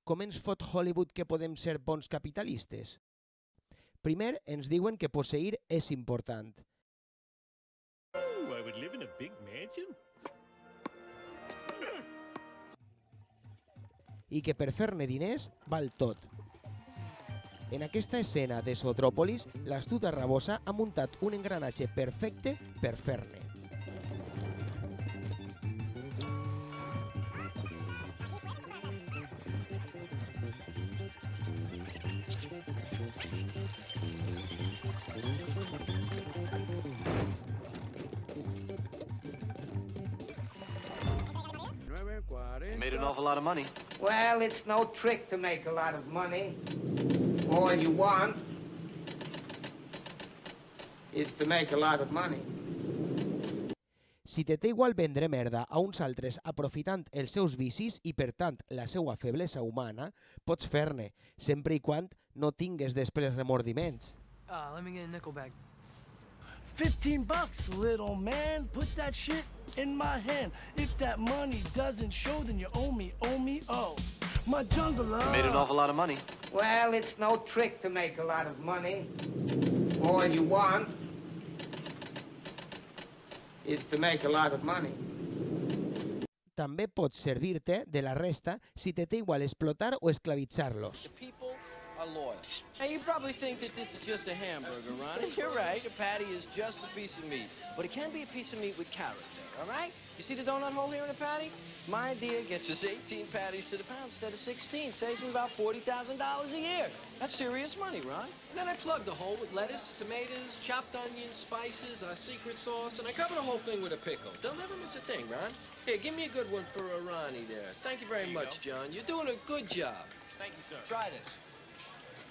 com ens fot Hollywood que podem ser bons capitalistes? Primer, ens diuen que posseir és important. I would live in a big mansion. I que per fer-ne diners val tot. En aquesta escena de Zootrópolis, l'astuta rabosa ha muntat un engranatge perfecte per fer-ne. Made an awful lot of money. Well, it's no trick to make a lot of money. All you want is to make a lot of money. Si te té igual vendre merda a uns altres aprofitant els seus vicis i, per tant, la seva feblesa humana, pots fer-ne, sempre i quan no tingues després remordiments. Let me get a nickel bag. $15, little man. Put that shit in my hand. If that money doesn't show, then you owe me, oh. My jungle love. Made an awful lot of money. Well, it's no trick to make a lot of money. All you want is to make a lot of money. També pots servir-te de la resta si te té igual explotar o esclavitzar-los. Are loyal. Hey, you probably think that this is just a hamburger, Ronnie. You're right. A patty is just a piece of meat. But it can be a piece of meat with character, all right? You see the donut hole here in the patty? My idea gets us 18 patties to the pound instead of 16. Saves me about $40,000 a year. That's serious money, Ron. And then I plug the hole with lettuce, tomatoes, chopped onions, spices, our secret sauce, and I cover the whole thing with a pickle. They'll never miss a thing, Ron. Here, give me a good one for Ronnie there. Thank you very much, John. You're doing a good job. Thank you, sir. Try this.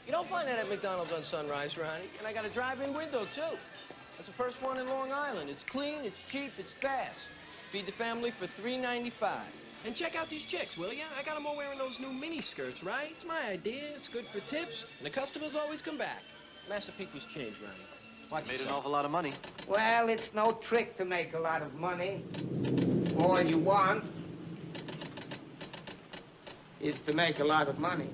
You don't find that at McDonald's on Sunrise, Ronnie. And I got a drive-in window, too. That's the first one in Long Island. It's clean, it's cheap, it's fast. Feed the family for $3.95. And check out these chicks, will ya? I got them all wearing those new mini skirts, right? It's my idea. It's good for tips. And the customers always come back. Massapequa's change, Ronnie. Watch Made an yourself. awful lot of money. Well, it's no trick to make a lot of money. All you want is to make a lot of money.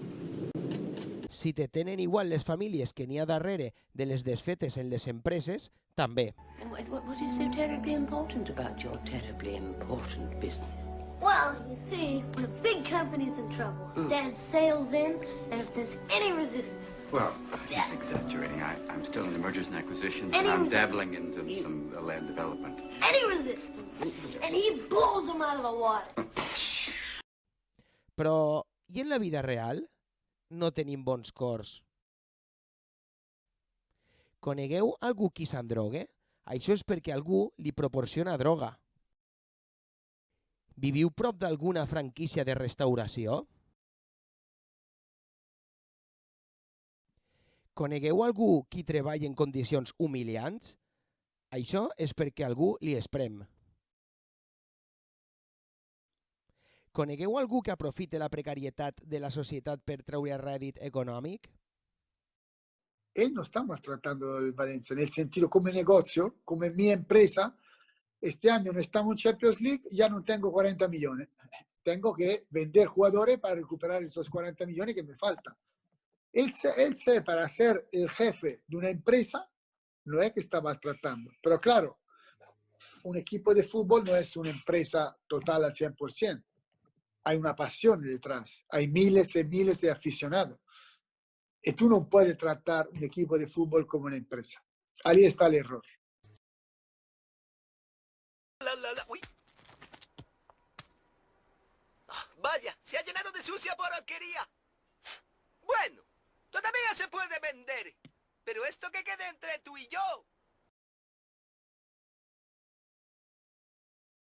Si te tenen igual les famílies que n'hi ha darrere de les desfetes en les empreses, també. What is so terribly important about your terribly important business? Well, you see, when a big company's in trouble, Dad sails in, and if there's any resistance... Well, he's exaggerating. I'm still in the mergers and acquisitions, Any and I'm resistance? dabbling into some land development. Any resistance! And he blows them out of the water. Però, i en la vida real? No tenim bons cors. Conegueu algú qui s'endrogue? Això és perquè algú li proporciona droga. Viviu prop d'alguna franquícia de restauració? Conegueu algú qui treballa en condicions humiliants? Això és perquè algú li esprem. Conegueu algú que aprofite la precarietat de la societat per treure rèdit econòmic? No estamos tratando del Valencia en el sentido como negocio, como mi empresa. Este año no estamos en Champions League, ya no tengo 40 millones. Tengo que vender jugadores para recuperar esos 40 millones que me faltan. Él para ser el jefe de una empresa, no es que está maltratando. Pero claro, un equipo de fútbol no es una empresa total al 100%. Hay una pasión detrás, hay miles y miles de aficionados. Y tú no puedes tratar un equipo de fútbol como una empresa. Ahí está el error. Uy. Vaya, se ha llenado de sucia porquería. Bueno, todavía se puede vender. Pero esto que quede entre tú y yo